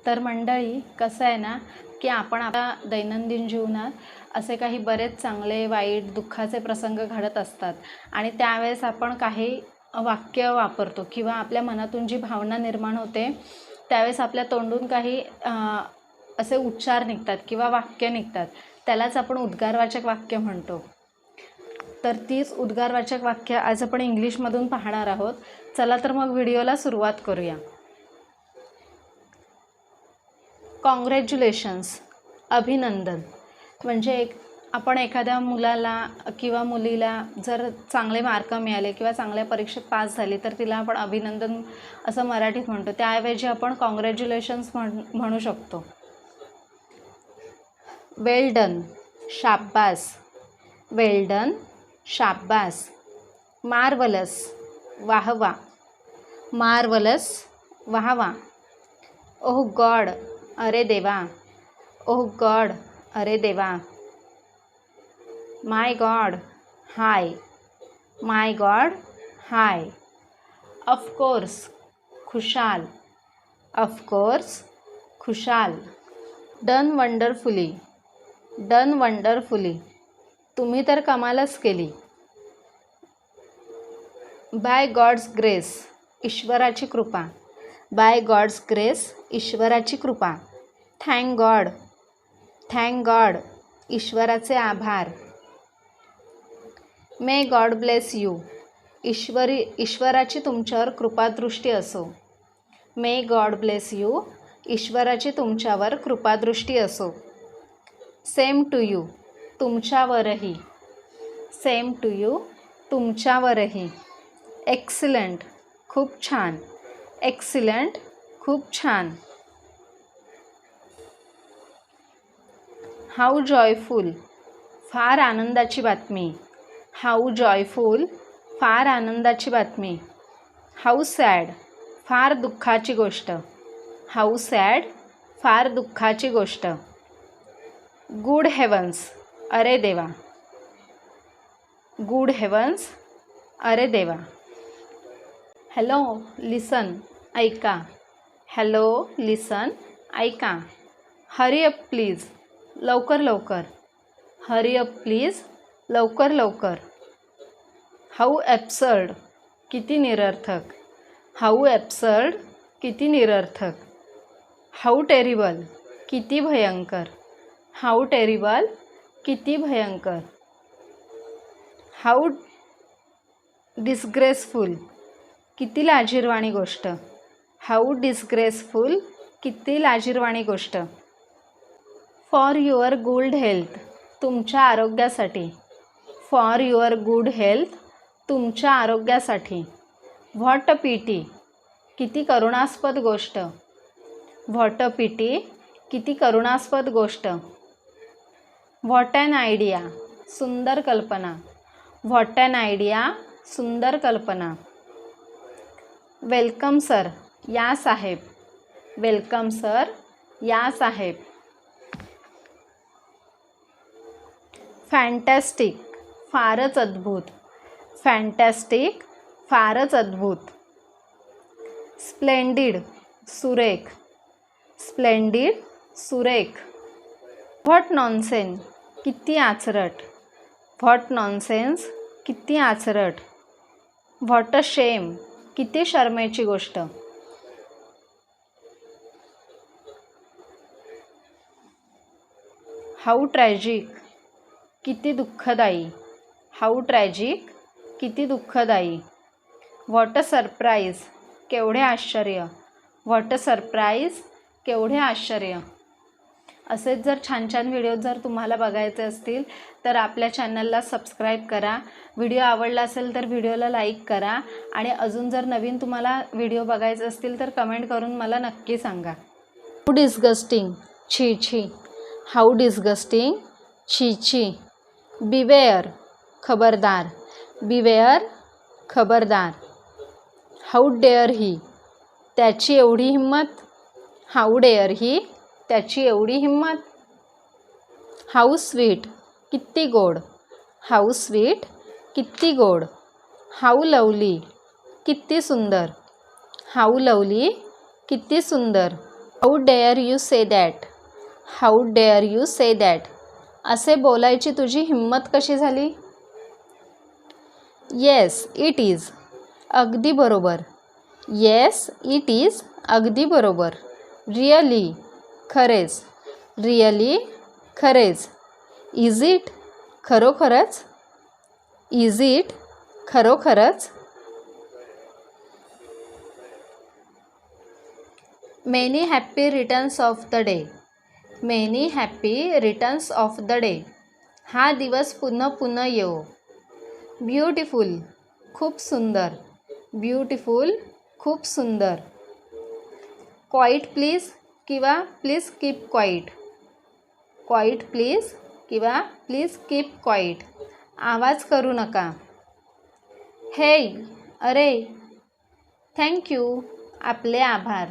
तर मंडळी कसं आहे ना की आपण आपल्या दैनंदिन जीवनात असे काही बरेच चांगले वाईट दुःखाचे प्रसंग घडत असतात आणि त्यावेळेस आपण काही वाक्य वापरतो किंवा आपल्या मनातून जी भावना निर्माण होते त्यावेळेस आपल्या तोंडून काही असे उच्चार निघतात किंवा वाक्य निघतात, त्यालाच आपण उद्गारवाचक वाक्य म्हणतो। तर तीच उद्गारवाचक वाक्य आज आपण इंग्लिशमधून पाहणार आहोत। चला तर मग व्हिडिओला सुरुवात करूया। कॉंग्रॅच्युलेशन्स, अभिनंदन। म्हणजे आपण एखाद्या मुलाला किंवा मुलीला जर चांगले मार्क मिळाले किंवा चांगल्या परीक्षेत पास झाली तर तिला आपण अभिनंदन असं मराठीत म्हणतो, त्याऐवजी आपण कॉंग्रॅच्युलेशन्स म्हणू शकतो। वेल डन, शाब्बास। वेल डन, शाब्बास। मार्वलस, वाहवा। मार्वलस, वाहवा। ओह गॉड, अरे देवा। ओह गॉड, अरे देवा। माय गॉड, हाय। माय गॉड, हाय। ऑफकोर्स, खुशाल। ऑफकोर्स, खुशाल। Done wonderfully. डन वंडरफुली, तुम्ही तर कमालच केली। बाय गॉड्स ग्रेस, ईश्वराची कृपा। बाय गॉड्स ग्रेस, ईश्वराची कृपा। Thank God. थँक गॉड, ईश्वराचे आभार। मे गॉड ब्लेस यू, ईश्वराची तुमच्यावर कृपादृष्टी असो। मे गॉड ब्लेस यू, ईश्वराची तुमच्यावर कृपादृष्टी असो। सेम टू यू, तुमच्यावरही। सेम टू यू, तुमच्यावरही। एक्सिलंट, खूप छान। एक्सिलंट, खूप छान। हाऊ जॉयफुल, फार आनंदाची बातमी। हाऊ जॉयफुल, फार आनंदाची बातमी। हाऊ सॅड, फार दुःखाची गोष्ट। हाऊ सॅड, फार दुःखाची गोष्ट। गुड हेवन्स, अरे देवा। गुड हेवन्स, अरे देवा। हॅलो लिसन, ऐका। हॅलो लिसन, ऐका। हरी अप प्लीज, लवकर लवकर। हरी अप प्लीज, लवकर लवकर। हाऊ ॲब्सर्ड, किती निरर्थक। हाऊ ॲब्सर्ड, किती निरर्थक। हाऊ टेरिबल, किती भयंकर। हाऊ टेरिबल, किती भयंकर। हाऊ डिस्ग्रेसफुल, किती लाजिरवाणी गोष्ट। हाऊ डिस्ग्रेसफुल, किती लाजिरवाणी गोष्ट। फॉर युअर गुड हेल्थ, तुमच्या आरोग्यासाठी। फॉर युअर गुड हेल्थ, तुमच्या आरोग्यासाठी। व्हॉट अ पिटी, किती करुणास्पद गोष्ट। व्हॉट अ पिटी, किती करुणास्पद गोष्ट। व्हॉट ॲन आयडिया, सुंदर कल्पना। व्हॉट ॲन आयडिया, सुंदर कल्पना। वेलकम सर, या साहेब। वेलकम सर, या साहेब। फॅन्टॅस्टिक, फारच अद्भुत। फॅन्टॅस्टिक, फारच अद्भुत। स्प्लेंडिड, सुरेख। स्प्लेंडिड, सुरेख। व्हॉट नॉनसेन्स, किती आचरट। व्हॉट नॉनसेन्स, किती आचरट। व्हॉट अ शेम, किती शरमेची गोष्ट। हाऊ ट्रॅजिक, किती दुःखदायी। हाऊ ट्रॅजिक, किती दुःखदायी। व्हॉट अ सरप्राईज, केवढे आश्चर्य। व्हॉट अ सरप्राईज, केवढे आश्चर्य। असेच जर छान छान व्हिडिओ जर तुम्हाला बघायचे असतील तर आपल्या चॅनलला सबस्क्राईब करा। व्हिडिओ आवडला असेल तर व्हिडिओला लाईक करा आणि अजून जर नवीन तुम्हाला व्हिडिओ बघायचे असतील तर कमेंट करून मला नक्की सांगा। हाऊ डिस्गस्टिंग, छी छी। हाऊ डिस्गस्टिंग, छी छी। बिवेअर, खबरदार। बिवेअर, खबरदार। हाऊ डेअर ही, त्याची एवढी हिंमत। हाऊ डेअर ही, त्याची एवढी हिंमत। हाऊ स्वीट, किती गोड। हाऊ स्वीट, किती गोड। हाऊ लवली, किती सुंदर। हाऊ लवली, किती सुंदर। How dare you say that. How dare you say that. असे बोलायची तुझी हिंमत कशी झाली. Yes it is. अगदी बरोबर. Yes it is. अगदी बरोबर. रिअली. खरेच. रिअली. खरेच. Is it. खरोखरच. Is it. खरोखरच. Many happy returns of the day. Many happy returns of the day. हा दिवस पुन्हा पुन्हा येवो. ब्युटिफुल. खूप सुंदर. ब्युटिफुल. खूप सुंदर. क्वाईट प्लीज किंवा please keep quiet. Quiet please किंवा प्लीज कीप क्वाईट. आवाज करू नका. हे. अरे. थँक्यू. आपले आभार.